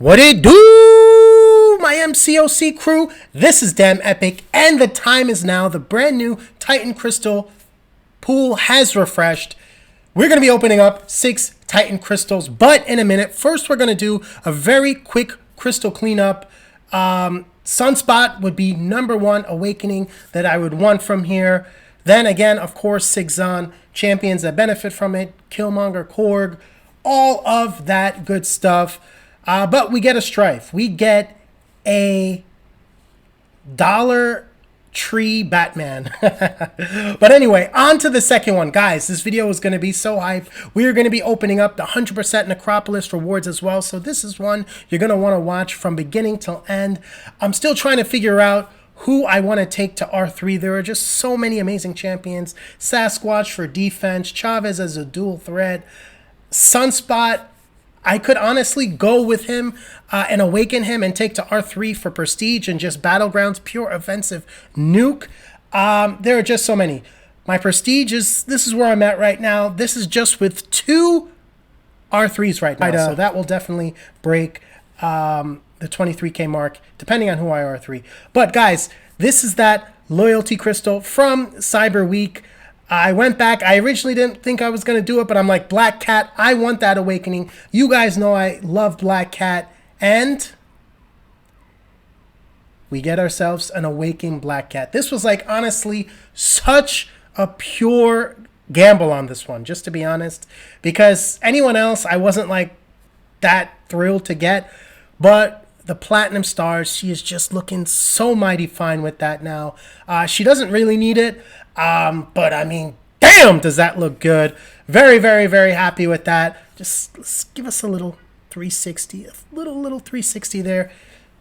What it do, my Mcoc crew? This is DamnEpic, and the time is now. The brand new Titan Crystal pool has refreshed. We're going to be opening up 6 Titan Crystals, but in a minute. First, we're going to do a very quick crystal cleanup. Sunspot would be number 1 awakening that I would want from here. Then again, of course, Sigzon, champions that benefit from it, Killmonger, Korg, all of that good stuff. But we get a Strife. We get a Dollar Tree Batman. But anyway, on to the second one. Guys, this video is going to be so hype. We are going to be opening up the 100% Necropolis rewards as well. So this is one you're going to want to watch from beginning till end. I'm still trying to figure out who I want to take to R3. There are just so many amazing champions. Sasquatch for defense. Chavez as a dual threat. Sunspot, I could honestly go with him and awaken him and take to R3 for prestige and just battlegrounds, pure offensive nuke. There are just so many. My prestige this is where I'm at right now. This is just with 2 R3s right now. So that will definitely break the 23K mark, depending on who I R3. But guys, this is that loyalty crystal from Cyber Week. I went back. I originally didn't think I was going to do it, but I'm like, Black Cat, I want that awakening. You guys know I love Black Cat. And we get ourselves an awakening Black Cat. This was like, honestly, such a pure gamble on this one, just to be honest. Because anyone else, I wasn't like that thrilled to get. But the Platinum Stars, she is just looking so mighty fine with that now. She doesn't really need it. But I mean, damn, does that look good. Very, very, very happy with that. Just let's give us a little 360, a little 360 there.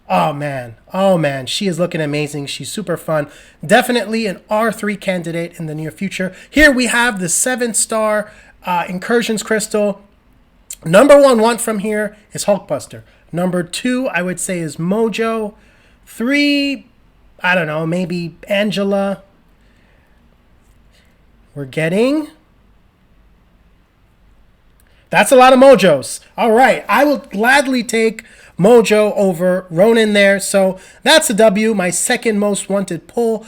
Oh man, she is looking amazing. She's super fun. Definitely an R3 candidate in the near future. Here we have the 7-star Incursions Crystal. Number 1 want from here is Hulkbuster. Number 2, I would say, is Mojo. 3, I don't know, maybe Angela. We're getting... That's a lot of Mojos. All right. I will gladly take Mojo over Ronin there. So that's a W, my second most wanted pull.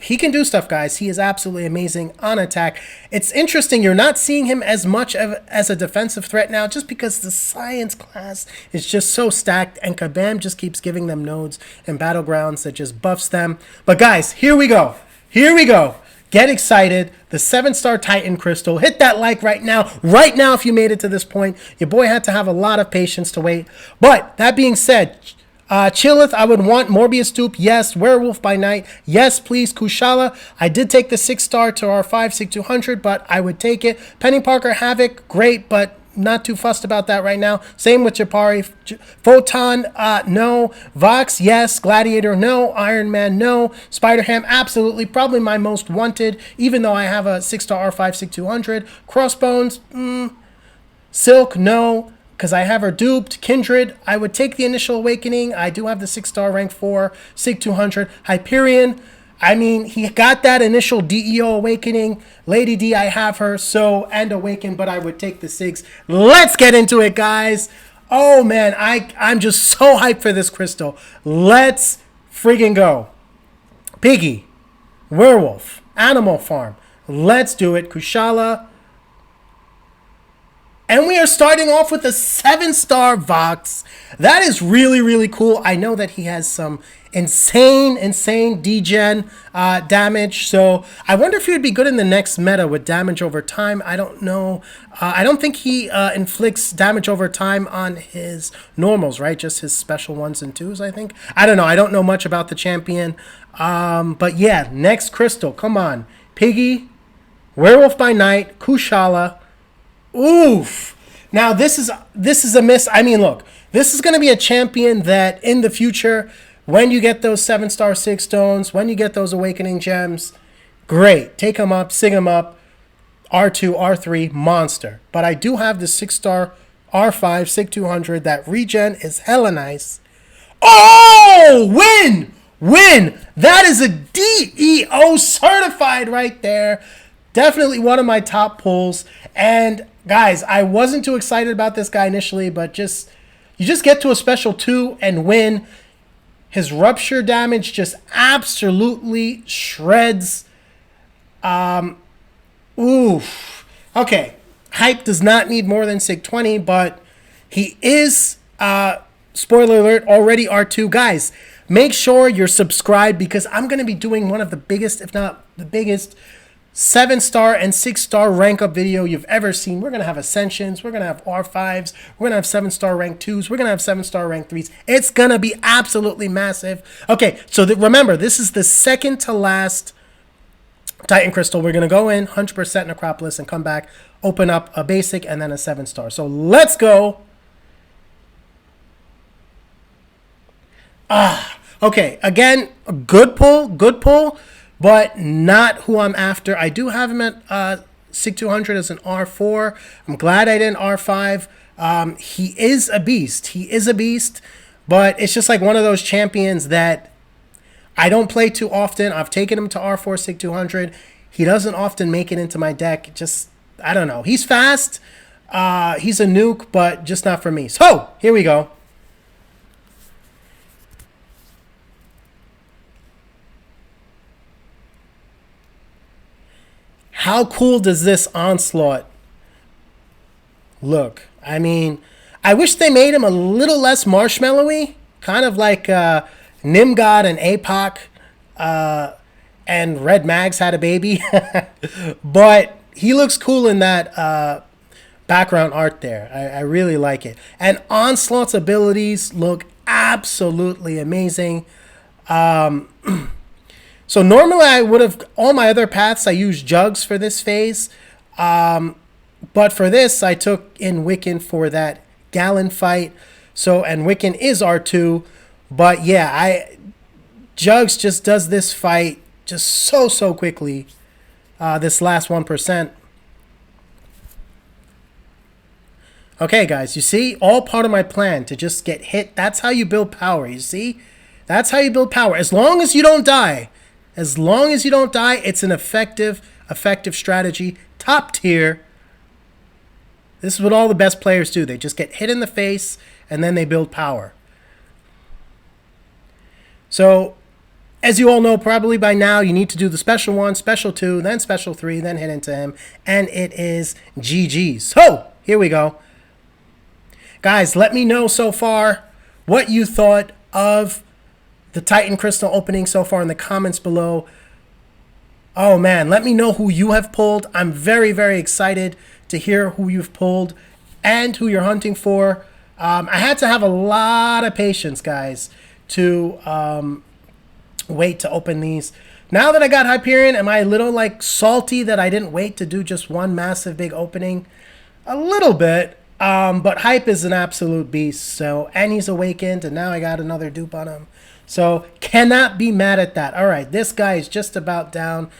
He can do stuff, guys. He is absolutely amazing on attack. It's interesting. You're not seeing him as much as a defensive threat now just because the science class is just so stacked and Kabam just keeps giving them nodes and battlegrounds that just buffs them. But guys, here we go. Here we go. Get excited. The 7-star Titan Crystal. Hit that like right now. Right now, if you made it to this point. Your boy had to have a lot of patience to wait. But that being said, Chillith, I would want Morbius Dupe. Yes. Werewolf by Night. Yes, please. Kushala. I did take the 6-star to R5 SIG-200, but I would take it. Penny Parker Havoc. Great, but not too fussed about that right now. Same with Japari. Photon, no. Vox, yes. Gladiator, no. Iron Man, no. Spider-Ham, absolutely. Probably my most wanted, even though I have a 6-star R5 SIG-200. Crossbones, Silk, no, because I have her duped. Kindred, I would take the initial awakening. I do have the 6-star rank 4 SIG-200. Hyperion, I mean, he got that initial DEO awakening. Lady D, I have her, so, and awaken, but I would take the 6. Let's get into it, guys. Oh, man, I'm just so hyped for this crystal. Let's friggin' go. Piggy, Werewolf, Animal Farm. Let's do it. Kushala. And we are starting off with a 7-star Vox. That is really, really cool. I know that he has some insane degen damage. So I wonder if he would be good in the next meta with damage over time. I don't know. I don't think he inflicts damage over time on his normals, right? Just his special 1s and 2s, I think. I don't know. I don't know much about the champion. But yeah, next crystal. Come on. Piggy, Werewolf by Night, Kushala. Oof. Now this is a miss. I mean, look, this is going to be a champion that in the future, when you get those 7-star 6 stones, when you get those awakening gems, great. Take them up, sing them up. R2, R3, monster. But I do have the 6-star R5 SIG-200. That regen is hella nice. Oh, win. That is a DEO certified right there. Definitely one of my top pulls. And guys, I wasn't too excited about this guy initially, but just You just get to a special 2 and win. His rupture damage just absolutely shreds. Oof. Okay. Hype does not need more than Sig 20, but he is, spoiler alert, already R2. Guys, make sure you're subscribed because I'm going to be doing one of the biggest, if not the biggest, 7-star and 6-star rank up video you've ever seen. We're going to have Ascensions. We're going to have R5s. We're going to have 7-star rank 2s. We're going to have 7-star rank 3s. It's going to be absolutely massive. Okay, so remember, this is the second to last Titan Crystal. We're going to go in 100% Necropolis and come back, open up a basic and then a 7-star. So let's go. Okay, again, a good pull, but not who I'm after. I do have him at Sig 200 as an R4. I'm glad I didn't R5. He is a beast. He is a beast, but it's just like one of those champions that I don't play too often. I've taken him to R4 Sig 200. He doesn't often make it into my deck. Just, I don't know. He's fast. He's a nuke, but just not for me. So, here we go. How cool does this Onslaught look? I mean, I wish they made him a little less marshmallowy, kind of like Nimgod and Mcoc and Red Mags had a baby. But he looks cool in that background art there. I really like it. And Onslaught's abilities look absolutely amazing. So normally I would have, all my other paths, I used Jugs for this phase. But for this, I took in Wiccan for that Gallon fight. So, and Wiccan is R2. But yeah, Jugs just does this fight just so quickly. This last 1%. Okay, guys, you see? All part of my plan to just get hit. That's how you build power, you see? That's how you build power. As long as you don't die. As long as you don't die, it's an effective strategy. Top tier. This is what all the best players do. They just get hit in the face, and then they build power. So, as you all know, probably by now, you need to do the special 1, special 2, then special 3, then hit into him. And it is GG. So, here we go. Guys, let me know so far what you thought of the Titan Crystal opening so far in the comments below. Oh man, let me know who you have pulled. I'm very excited to hear who you've pulled and who you're hunting for. I had to have a lot of patience, guys, to wait to open these. Now that I got Hyperion, am I a little like salty that I didn't wait to do just one massive big opening? A little bit. But Hype is an absolute beast. So, and he's awakened, and now I got another dupe on him. So, cannot be mad at that. All right, this guy is just about down.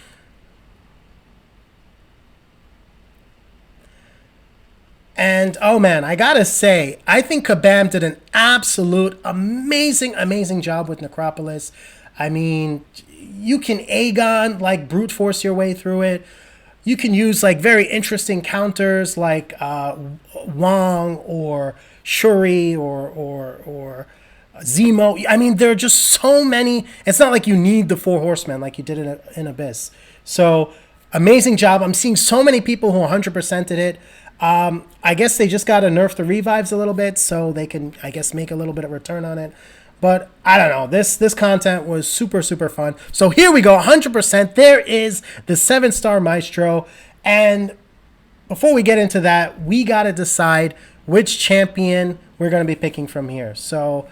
And, oh man, I gotta say, I think Kabam did an absolute amazing job with Necropolis. I mean, you can Aegon, like, brute force your way through it. You can use, like, very interesting counters like Wong or Shuri or Zemo. I mean, there are just so many. It's not like you need the 4 horsemen like you did in Abyss. So, amazing job. I'm seeing so many people who 100%ed it. I guess they just got to nerf the revives a little bit so they can, I guess, make a little bit of return on it. But I don't know. This content was super fun. So here we go, 100%. There is the 7-star Maestro. And before we get into that, we got to decide which champion we're going to be picking from here. So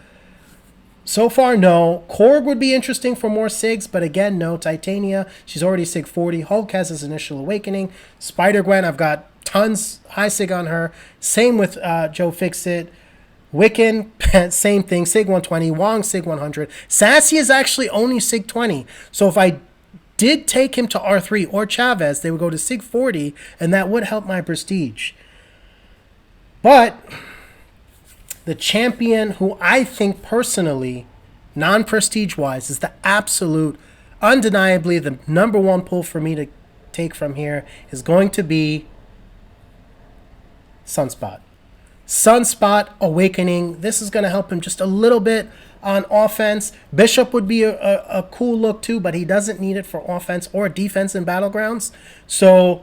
far, no. Korg would be interesting for more Sigs, but again, no. Titania, she's already Sig 40. Hulk has his initial awakening. Spider-Gwen, I've got tons high Sig on her. Same with Joe Fixit. Wiccan, same thing, Sig 120. Wong, Sig 100. Sassy is actually only Sig 20. So if I did take him to R3 or Chavez, they would go to Sig 40, and that would help my prestige. But the champion who I think personally, non-prestige-wise, is the absolute, undeniably, the #1 pull for me to take from here is going to be Sunspot. Sunspot Awakening. This is going to help him just a little bit on offense. Bishop would be a cool look too, but he doesn't need it for offense or defense in Battlegrounds. So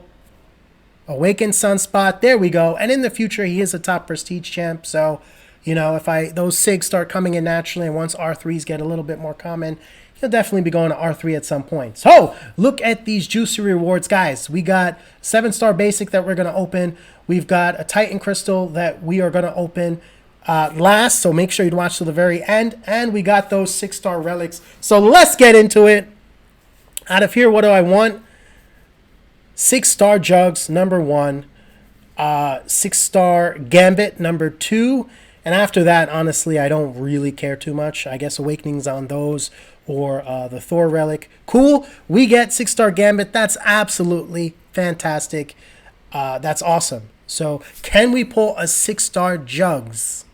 Awaken Sunspot, there we go. And in the future, he is a top prestige champ. So, you know, if those SIGs start coming in naturally, and once R3s get a little bit more common, he'll definitely be going to R3 at some point. So, look at these juicy rewards, guys. We got 7-star basic that we're going to open. We've got a Titan Crystal that we are going to open last, so make sure you watch till the very end. And we got those 6-star relics. So, let's get into it. Out of here, what do I want? 6-star Jugs, number 1. 6-star Gambit, number 2. And after that, honestly, I don't really care too much. I guess Awakening's on those or the Thor relic. Cool. We get 6-star Gambit. That's absolutely fantastic. That's awesome. So can we pull a 6-star Jugs?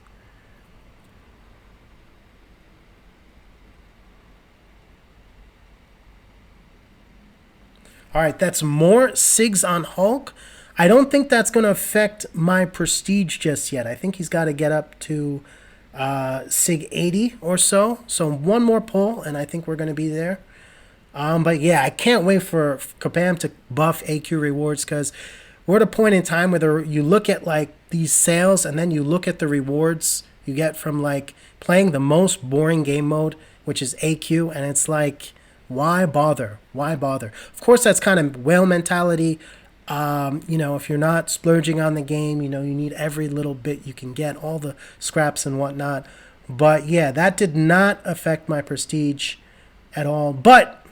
All right, that's more SIGs on Hulk. I don't think that's going to affect my prestige just yet. I think he's got to get up to SIG 80 or so. So one more pull, and I think we're going to be there. But yeah, I can't wait for Kabam to buff AQ rewards, because we're at a point in time where you look at like these sales and then you look at the rewards you get from like playing the most boring game mode, which is AQ, and it's like, why bother? Why bother? Of course, that's kind of whale mentality. You know, if you're not splurging on the game, you know, you need every little bit you can get, all the scraps and whatnot. But yeah, that did not affect my prestige at all. But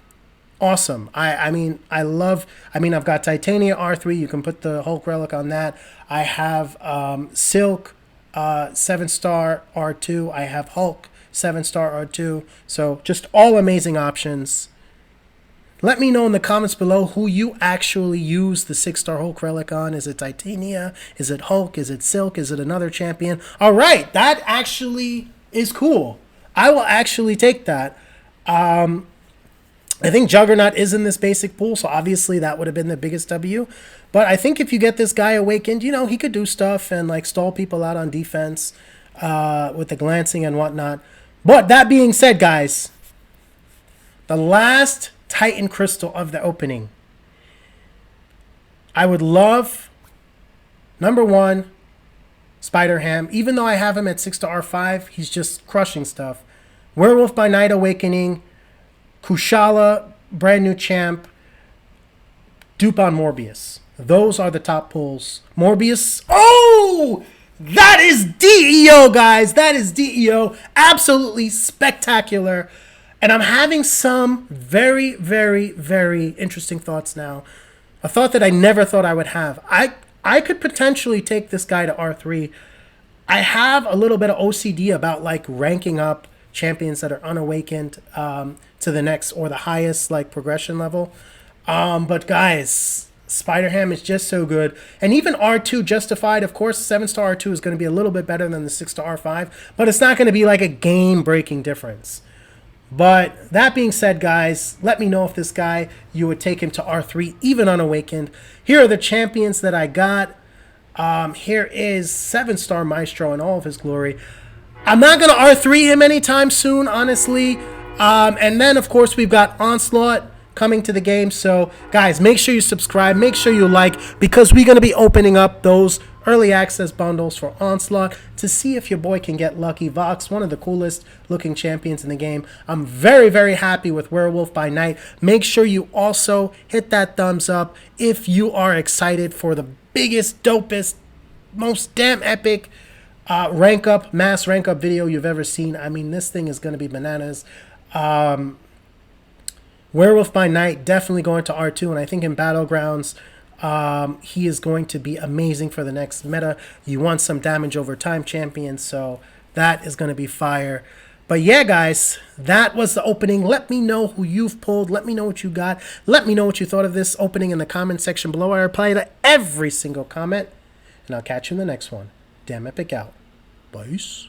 awesome. I mean, I've got Titania R3. You can put the Hulk relic on that. I have Silk 7-star R2. I have Hulk 7-star R2. So just all amazing options. Let me know in the comments below who you actually use the 6-star Hulk relic on. Is it Titania? Is it Hulk? Is it Silk? Is it another champion? All right, that actually is cool. I will actually take that. I think Juggernaut is in this basic pool, so obviously that would have been the biggest W. But I think if you get this guy awakened, you know, he could do stuff and like stall people out on defense with the glancing and whatnot. But that being said, guys, the last Titan Crystal of the opening, I would love, number 1, Spider-Ham. Even though I have him at 6 to R5, he's just crushing stuff. Werewolf by Night Awakening, Kushala, brand new champ, dupe on Morbius. Those are the top pulls. Morbius, oh! That is DEO, guys. That is DEO. Absolutely spectacular. And I'm having some very, very, very interesting thoughts now. A thought that I never thought I would have. I could potentially take this guy to R3. I have a little bit of OCD about like ranking up champions that are unawakened to the next or the highest like progression level. But guys, Spider-Ham is just so good. And even R2 justified. Of course, 7-star R2 is going to be a little bit better than the 6-star R5. But it's not going to be like a game-breaking difference. But that being said, guys, let me know if this guy, you would take him to R3, even unawakened. Here are the champions that I got. Here is 7-star Maestro in all of his glory. I'm not going to R3 him anytime soon, honestly. And then, of course, we've got Onslaught coming to the game. So, guys, make sure you subscribe. Make sure you like, because we're going to be opening up those early access bundles for Onslaught to see if your boy can get lucky. Vox, one of the coolest looking champions in the game. I'm very, very happy with Werewolf by Night. Make sure you also hit that thumbs up if you are excited for the biggest, dopest, most damn epic mass rank up video you've ever seen. I mean, this thing is going to be bananas. Werewolf by Night definitely going to R2, and I think in Battlegrounds, he is going to be amazing for the next meta. You want some damage over time champions, so that is going to be fire. But yeah, guys, that was the opening. Let me know who you've pulled. Let me know what you got. Let me know what you thought of this opening in the comment section below. I reply to every single comment, and I'll catch you in the next one. DamnEpic Out. Peace.